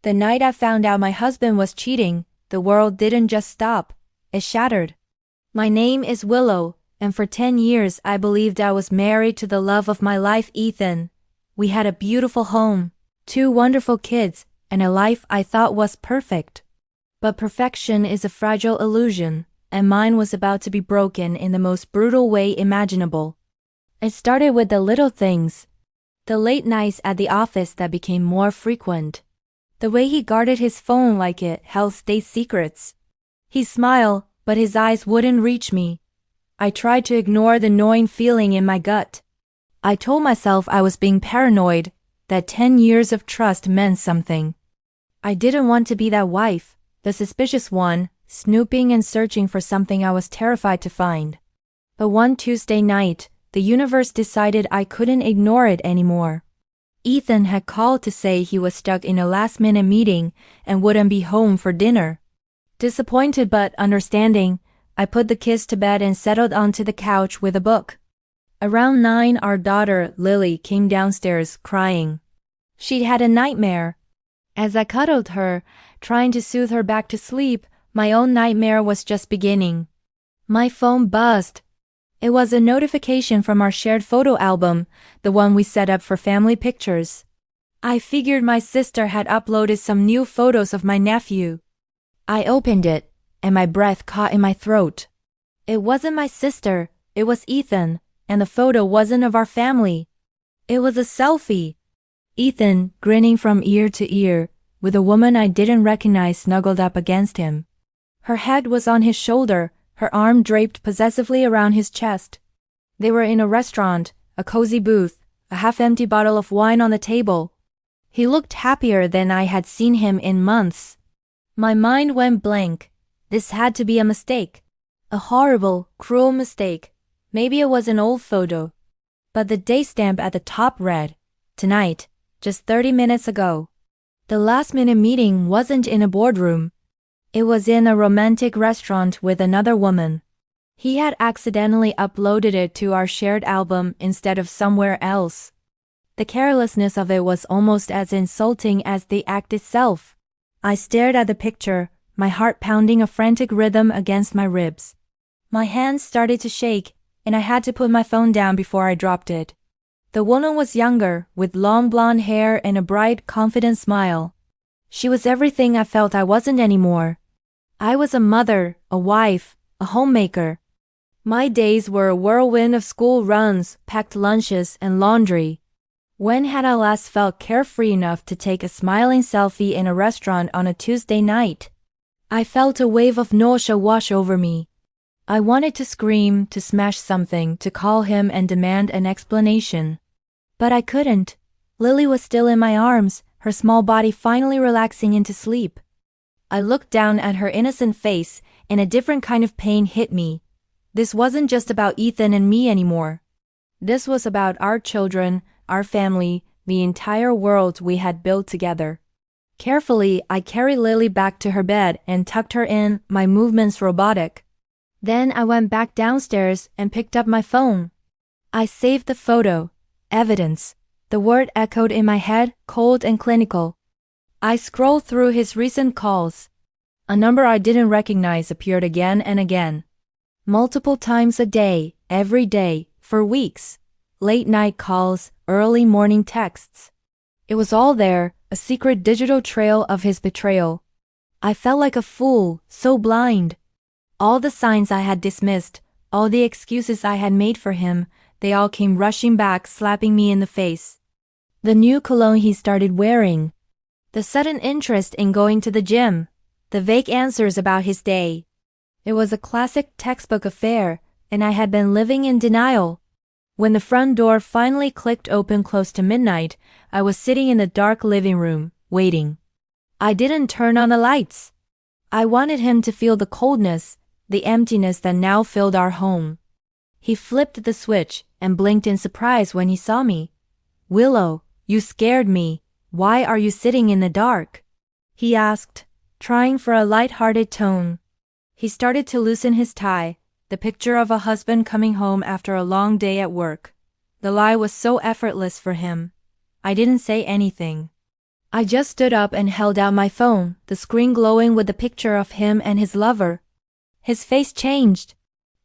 The night I found out my husband was cheating, the world didn't just stop, it shattered. My name is Willow, and for 10 years I believed I was married to the love of my life, Ethan. We had a beautiful home, 2 wonderful kids, and a life I thought was perfect. But perfection is a fragile illusion, and mine was about to be broken in the most brutal way imaginable. It started with the little things. The late nights at the office that became more frequent. The way he guarded his phone like it held state secrets. He'd smile, but his eyes wouldn't reach me. I tried to ignore the gnawing feeling in my gut. I told myself I was being paranoid, that 10 years of trust meant something. I didn't want to be that wife, the suspicious one, snooping and searching for something I was terrified to find. But one Tuesday night, the universe decided I couldn't ignore it anymore. Ethan had called to say he was stuck in a last-minute meeting and wouldn't be home for dinner. Disappointed but understanding, I put the kids to bed and settled onto the couch with a book. Around 9, our daughter, Lily, came downstairs crying. She'd had a nightmare. As I cuddled her, trying to soothe her back to sleep, my own nightmare was just beginning. My phone buzzed. It was a notification from our shared photo album, the one we set up for family pictures. I figured my sister had uploaded some new photos of my nephew. I opened it, and my breath caught in my throat. It wasn't my sister, it was Ethan, and the photo wasn't of our family. It was a selfie. Ethan, grinning from ear to ear, with a woman I didn't recognize snuggled up against him. Her head was on his shoulder, her arm draped possessively around his chest. They were in a restaurant, a cozy booth, a half-empty bottle of wine on the table. He looked happier than I had seen him in months. My mind went blank. This had to be a mistake. A horrible, cruel mistake. Maybe it was an old photo. But the date stamp at the top read, "Tonight, just 30 minutes ago." The last-minute meeting wasn't in a boardroom. It was in a romantic restaurant with another woman. He had accidentally uploaded it to our shared album instead of somewhere else. The carelessness of it was almost as insulting as the act itself. I stared at the picture, my heart pounding a frantic rhythm against my ribs. My hands started to shake, and I had to put my phone down before I dropped it. The woman was younger, with long blonde hair and a bright, confident smile. She was everything I felt I wasn't anymore. I was a mother, a wife, a homemaker. My days were a whirlwind of school runs, packed lunches, and laundry. When had I last felt carefree enough to take a smiling selfie in a restaurant on a Tuesday night? I felt a wave of nausea wash over me. I wanted to scream, to smash something, to call him and demand an explanation. But I couldn't. Lily was still in my arms, her small body finally relaxing into sleep. I looked down at her innocent face, and a different kind of pain hit me. This wasn't just about Ethan and me anymore. This was about our children, our family, the entire world we had built together. Carefully, I carried Lily back to her bed and tucked her in, my movements robotic. Then I went back downstairs and picked up my phone. I saved the photo. Evidence. The word echoed in my head, cold and clinical. I scrolled through his recent calls. A number I didn't recognize appeared again and again. Multiple times a day, every day, for weeks. Late-night calls, early morning texts. It was all there, a secret digital trail of his betrayal. I felt like a fool, so blind. All the signs I had dismissed, all the excuses I had made for him, they all came rushing back, slapping me in the face. The new cologne he started wearing. The sudden interest in going to the gym. The vague answers about his day. It was a classic textbook affair, and I had been living in denial. When the front door finally clicked open close to midnight, I was sitting in the dark living room, waiting. I didn't turn on the lights. I wanted him to feel the coldness, the emptiness that now filled our home. He flipped the switch and blinked in surprise when he saw me. "Willow, you scared me. Why are you sitting in the dark?" he asked, trying for a light-hearted tone. He started to loosen his tie, the picture of a husband coming home after a long day at work. The lie was so effortless for him. I didn't say anything. I just stood up and held out my phone, the screen glowing with the picture of him and his lover. His face changed.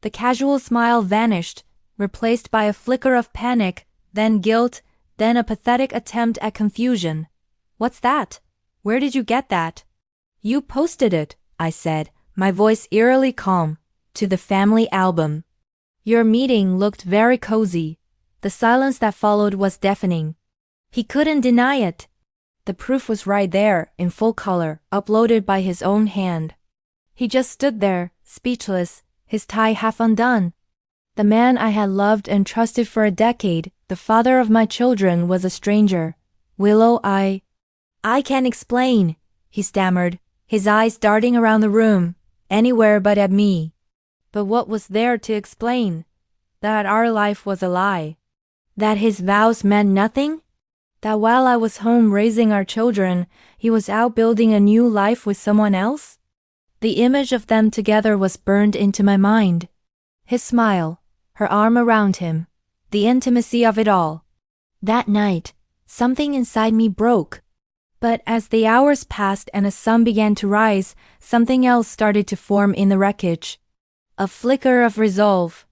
The casual smile vanished, replaced by a flicker of panic, then guilt, then a pathetic attempt at confusion. "What's that? Where did you get that?" "You posted it," I said, my voice eerily calm, "to the family album. Your meeting looked very cozy." The silence that followed was deafening. He couldn't deny it. The proof was right there, in full color, uploaded by his own hand. He just stood there, speechless, his tie half undone. The man I had loved and trusted for a decade, the father of my children, was a stranger. "Willow, I can't explain," he stammered, his eyes darting around the room, anywhere but at me. But what was there to explain? That our life was a lie. That his vows meant nothing? That while I was home raising our children, he was out building a new life with someone else? The image of them together was burned into my mind. His smile, her arm around him, the intimacy of it all. That night, something inside me broke. But as the hours passed and the sun began to rise, something else started to form in the wreckage. A flicker of resolve.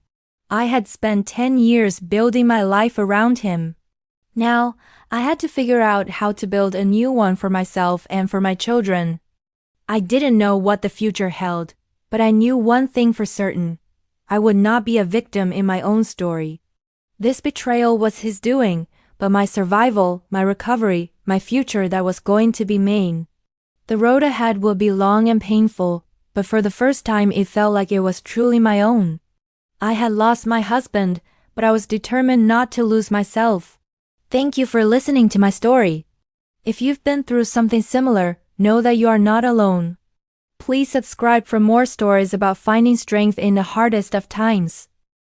I had spent 10 years building my life around him. Now, I had to figure out how to build a new one for myself and for my children. I didn't know what the future held, but I knew one thing for certain. I would not be a victim in my own story. This betrayal was his doing, but my survival, my recovery, my future that was going to be mine. The road ahead would be long and painful, but for the first time it felt like it was truly my own. I had lost my husband, but I was determined not to lose myself. Thank you for listening to my story. If you've been through something similar, know that you are not alone. Please subscribe for more stories about finding strength in the hardest of times.